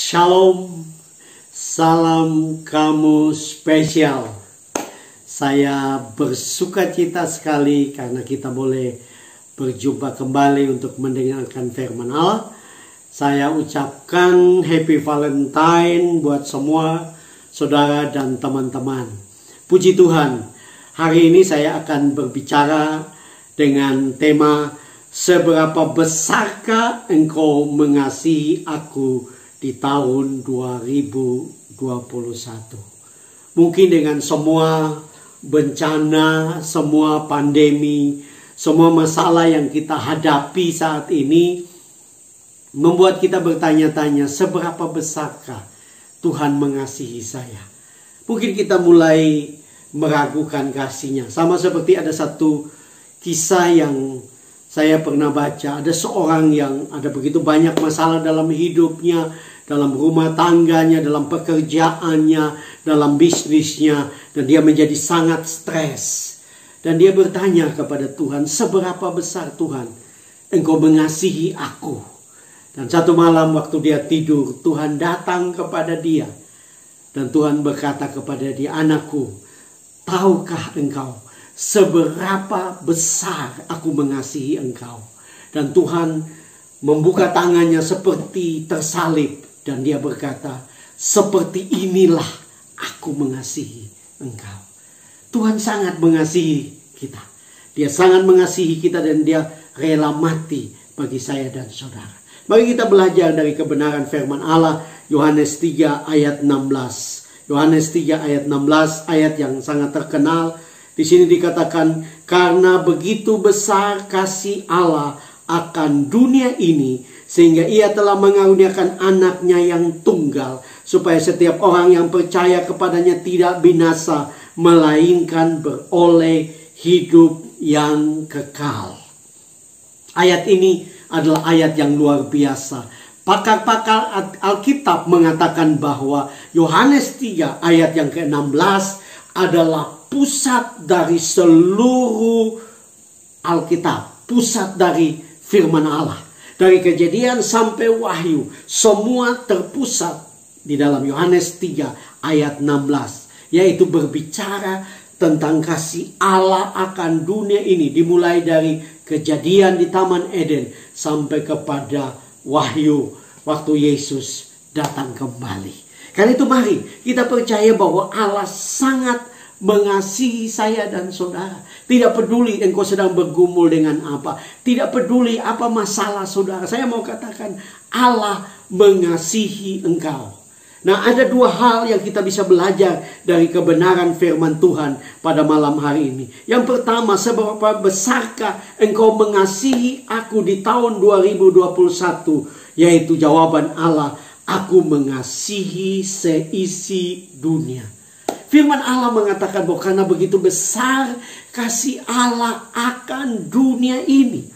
Shalom, salam kamu spesial. Saya bersuka cita sekali karena kita boleh berjumpa kembali untuk mendengarkan firman Allah. Saya ucapkan Happy Valentine buat semua saudara dan teman-teman. Puji Tuhan, hari ini saya akan berbicara dengan tema seberapa besarkah engkau mengasihi aku di tahun 2021. Mungkin dengan semua bencana, semua pandemi, semua masalah yang kita hadapi saat ini membuat kita bertanya-tanya, seberapa besarkah Tuhan mengasihi saya? Mungkin kita mulai meragukan kasih-Nya. Sama seperti ada satu kisah yang saya pernah baca, ada seorang yang ada begitu banyak masalah dalam hidupnya, dalam rumah tangganya, dalam pekerjaannya, dalam bisnisnya, dan dia menjadi sangat stres. Dan dia bertanya kepada Tuhan, seberapa besar Tuhan engkau mengasihi aku? Dan satu malam waktu dia tidur, Tuhan datang kepada dia. Dan Tuhan berkata kepada dia, anakku, tahukah engkau seberapa besar aku mengasihi engkau? Dan Tuhan membuka tangannya seperti tersalib. Dan dia berkata, seperti inilah aku mengasihi engkau. Tuhan sangat mengasihi kita. Dia sangat mengasihi kita dan dia rela mati bagi saya dan saudara. Mari kita belajar dari kebenaran firman Allah. Yohanes 3 ayat 16. Yohanes 3 ayat 16, ayat yang sangat terkenal. Di sini dikatakan, karena begitu besar kasih Allah akan dunia ini, sehingga ia telah mengaruniakan anaknya yang tunggal, supaya setiap orang yang percaya kepadanya tidak binasa, melainkan beroleh hidup yang kekal. Ayat ini adalah ayat yang luar biasa. Pakar-pakar Alkitab mengatakan bahwa Yohanes 3 ayat yang ke-16 adalah pusat dari seluruh Alkitab, pusat dari firman Allah. Dari Kejadian sampai Wahyu, semua terpusat di dalam Yohanes 3 ayat 16. Yaitu berbicara tentang kasih Allah akan dunia ini. Dimulai dari Kejadian di Taman Eden sampai kepada Wahyu waktu Yesus datang kembali. Karena itu mari kita percaya bahwa Allah sangat mengasihi saya dan saudara. Tidak peduli engkau sedang bergumul dengan apa. Tidak peduli apa masalah saudara. Saya mau katakan Allah mengasihi engkau. Nah, ada dua hal yang kita bisa belajar dari kebenaran firman Tuhan pada malam hari ini. Yang pertama, seberapa besarkah engkau mengasihi aku di tahun 2021? Yaitu jawaban Allah, aku mengasihi seisi dunia. Firman Allah mengatakan bahwa karena begitu besar kasih Allah akan dunia ini,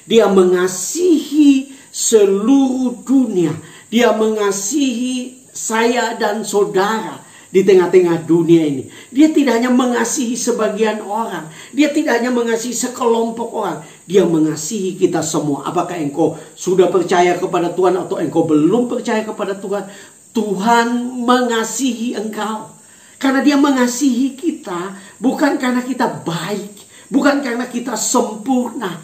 Dia mengasihi seluruh dunia. Dia mengasihi saya dan saudara di tengah-tengah dunia ini. Dia tidak hanya mengasihi sebagian orang. Dia tidak hanya mengasihi sekelompok orang. Dia mengasihi kita semua. Apakah engkau sudah percaya kepada Tuhan atau engkau belum percaya kepada Tuhan? Tuhan mengasihi engkau. Karena Dia mengasihi kita bukan karena kita baik, bukan karena kita sempurna.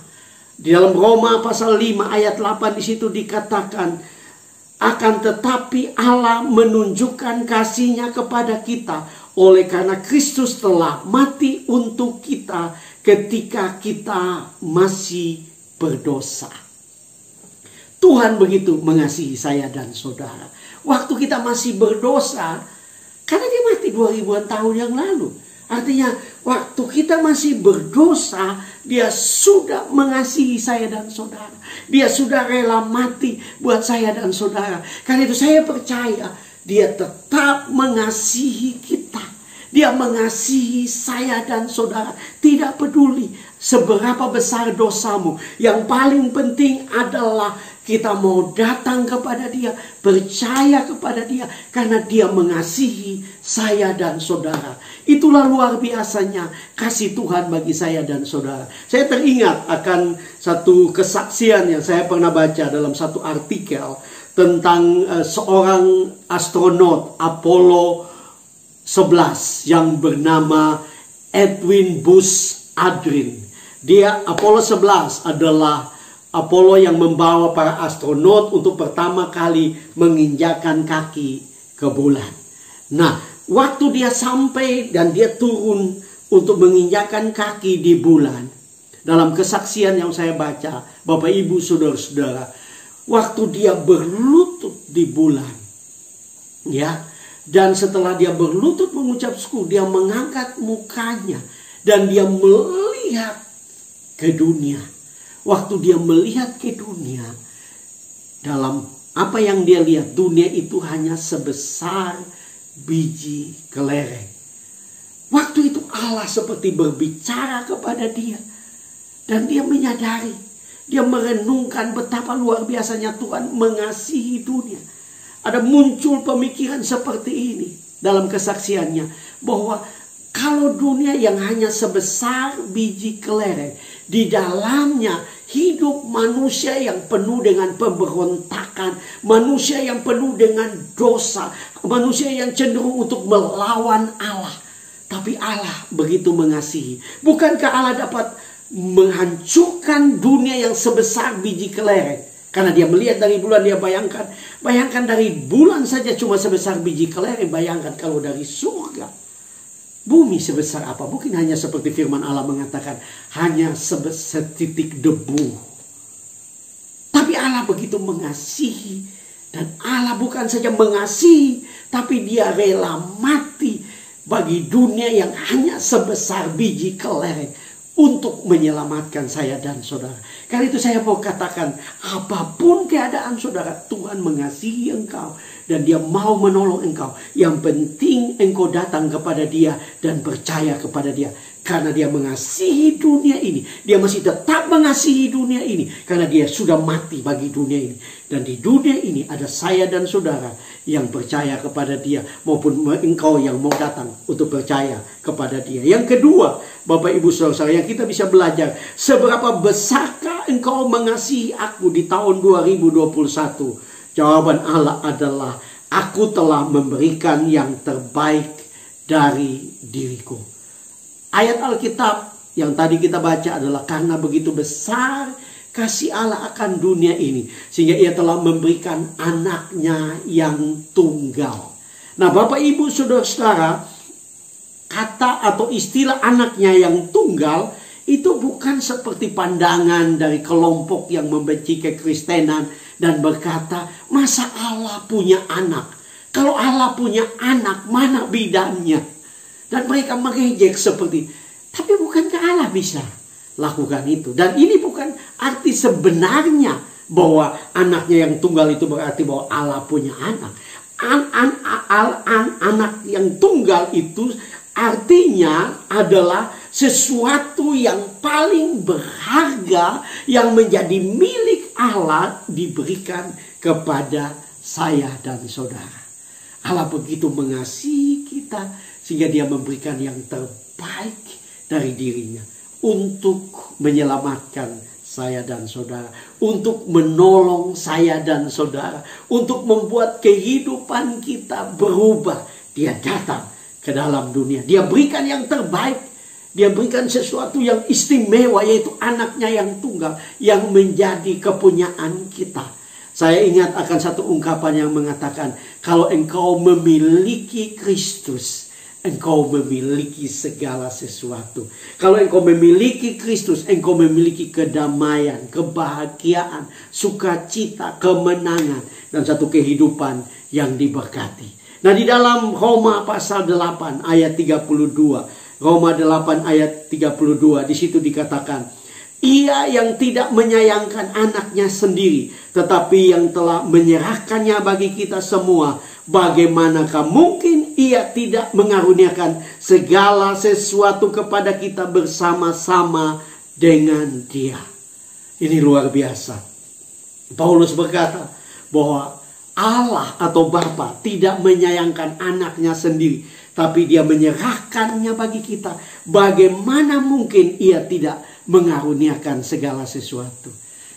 Di dalam Roma pasal 5 ayat 8 di situ dikatakan, akan tetapi Allah menunjukkan kasih-Nya kepada kita oleh karena Kristus telah mati untuk kita ketika kita masih berdosa. Tuhan begitu mengasihi saya dan saudara. Waktu kita masih berdosa, karena Dia mati 2000-an tahun yang lalu. Artinya waktu kita masih berdosa, Dia sudah mengasihi saya dan saudara. Dia sudah rela mati buat saya dan saudara. Karena itu saya percaya Dia tetap mengasihi kita. Dia mengasihi saya dan saudara. Tidak peduli seberapa besar dosamu. Yang paling penting adalah kita mau datang kepada Dia, percaya kepada Dia, karena Dia mengasihi saya dan saudara. Itulah luar biasanya kasih Tuhan bagi saya dan saudara. Saya teringat akan satu kesaksian yang saya pernah baca dalam satu artikel tentang seorang astronot Apollo 11 yang bernama Edwin Buzz Aldrin. Dia Apollo 11 adalah Apollo yang membawa para astronot untuk pertama kali menginjakkan kaki ke bulan. Nah, waktu dia sampai dan dia turun untuk menginjakkan kaki di bulan, dalam kesaksian yang saya baca, Bapak Ibu Saudara-saudara, waktu dia berlutut di bulan, ya, dan setelah dia berlutut mengucap syukur, dia mengangkat mukanya dan dia melihat ke dunia. Waktu dia melihat ke dunia, dalam apa yang dia lihat, dunia itu hanya sebesar biji kelereng. Waktu itu Allah seperti berbicara kepada dia, dan dia menyadari, dia merenungkan betapa luar biasanya Tuhan mengasihi dunia. Ada muncul pemikiran seperti ini dalam kesaksiannya, bahwa kalau dunia yang hanya sebesar biji kelereng, di dalamnya hidup manusia yang penuh dengan pemberontakan, manusia yang penuh dengan dosa, manusia yang cenderung untuk melawan Allah. Tapi Allah begitu mengasihi. Bukankah Allah dapat menghancurkan dunia yang sebesar biji kelereng? Karena dia melihat dari bulan, dia bayangkan dari bulan saja cuma sebesar biji kelereng. Bayangkan kalau dari surga, bumi sebesar apa? Mungkin hanya seperti firman Allah mengatakan, hanya setitik debu. Tapi Allah begitu mengasihi. Dan Allah bukan saja mengasihi, tapi Dia rela mati bagi dunia yang hanya sebesar biji kelereng, untuk menyelamatkan saya dan saudara. Karena itu saya mau katakan, apapun keadaan saudara, Tuhan mengasihi engkau dan Dia mau menolong engkau. Yang penting engkau datang kepada Dia dan percaya kepada Dia. Karena Dia mengasihi dunia ini, Dia masih tetap mengasihi dunia ini, karena Dia sudah mati bagi dunia ini. Dan di dunia ini ada saya dan saudara yang percaya kepada Dia, maupun engkau yang mau datang untuk percaya kepada Dia. Yang kedua, Bapak Ibu Saudara, yang kita bisa belajar, seberapa besarkah engkau mengasihi aku di tahun 2021? Jawaban Allah adalah, aku telah memberikan yang terbaik dari diriku. Ayat Alkitab yang tadi kita baca adalah, karena begitu besar kasih Allah akan dunia ini, sehingga Ia telah memberikan anaknya yang tunggal. Nah, Bapak Ibu Saudara-saudara, kata atau istilah anaknya yang tunggal itu bukan seperti pandangan dari kelompok yang membenci kekristenan dan berkata, masa Allah punya anak? Kalau Allah punya anak, mana bidannya? Dan mereka mengejek seperti, tapi bukankah Allah bisa lakukan itu? Dan ini bukan arti sebenarnya bahwa anaknya yang tunggal itu berarti bahwa Allah punya anak. Anak yang tunggal itu artinya adalah sesuatu yang paling berharga yang menjadi milik Allah diberikan kepada saya dan saudara. Allah begitu mengasihi kita sehingga Dia memberikan yang terbaik dari dirinya untuk menyelamatkan saya dan saudara, untuk menolong saya dan saudara, untuk membuat kehidupan kita berubah. Dia datang ke dalam dunia, Dia berikan yang terbaik, Dia berikan sesuatu yang istimewa, yaitu anaknya yang tunggal yang menjadi kepunyaan kita. Saya ingat akan satu ungkapan yang mengatakan, kalau engkau memiliki Kristus, engkau memiliki segala sesuatu. Kalau engkau memiliki Kristus, engkau memiliki kedamaian, kebahagiaan, sukacita, kemenangan, dan satu kehidupan yang diberkati. Nah, di dalam Roma pasal 8 ayat 32, Roma 8 ayat 32, di situ dikatakan, Ia yang tidak menyayangkan anaknya sendiri, tetapi yang telah menyerahkannya bagi kita semua, bagaimanakah mungkin Ia tidak mengaruniakan segala sesuatu kepada kita bersama-sama dengan dia. Ini luar biasa. Paulus berkata bahwa Allah atau Bapa tidak menyayangkan anaknya sendiri, tapi dia menyerahkannya bagi kita. Bagaimana mungkin ia tidak mengaruniakan segala sesuatu?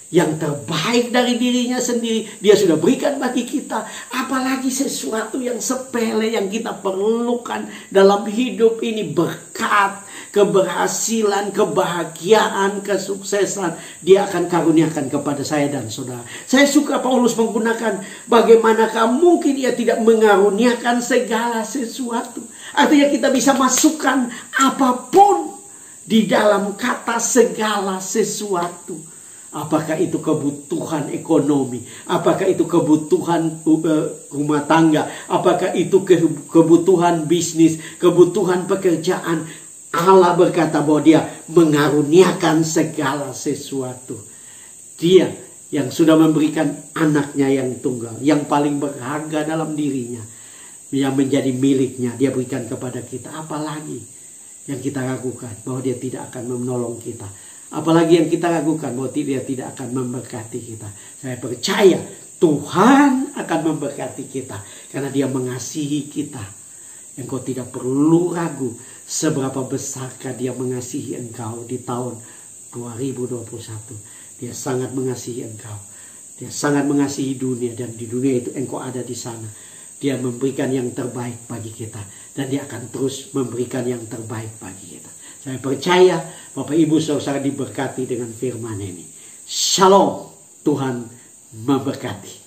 Yang terbaik dari dirinya sendiri dia sudah berikan bagi kita. Apalagi sesuatu yang sepele yang kita perlukan dalam hidup ini. Berkat, keberhasilan, kebahagiaan, kesuksesan, dia akan karuniakan kepada saya dan saudara. Saya suka Paulus menggunakan bagaimanakah mungkin ia tidak mengaruniakan segala sesuatu. Artinya kita bisa masukkan apapun di dalam kata segala sesuatu. Apakah itu kebutuhan ekonomi? Apakah itu kebutuhan rumah tangga? Apakah itu kebutuhan bisnis? Kebutuhan pekerjaan? Allah berkata bahwa dia mengaruniakan segala sesuatu. Dia yang sudah memberikan anaknya yang tunggal, yang paling berharga dalam dirinya, yang menjadi miliknya, dia berikan kepada kita. Apalagi yang kita ragukan bahwa dia tidak akan menolong kita? Apalagi yang kita ragukan bahwa dia tidak akan memberkati kita? Saya percaya Tuhan akan memberkati kita karena dia mengasihi kita. Engkau tidak perlu ragu seberapa besarkah dia mengasihi engkau di tahun 2021. Dia sangat mengasihi engkau. Dia sangat mengasihi dunia, dan di dunia itu engkau ada di sana. Dia memberikan yang terbaik bagi kita, dan dia akan terus memberikan yang terbaik bagi kita. Saya percaya Bapak Ibu saudara diberkati dengan firman ini. Shalom, Tuhan memberkati.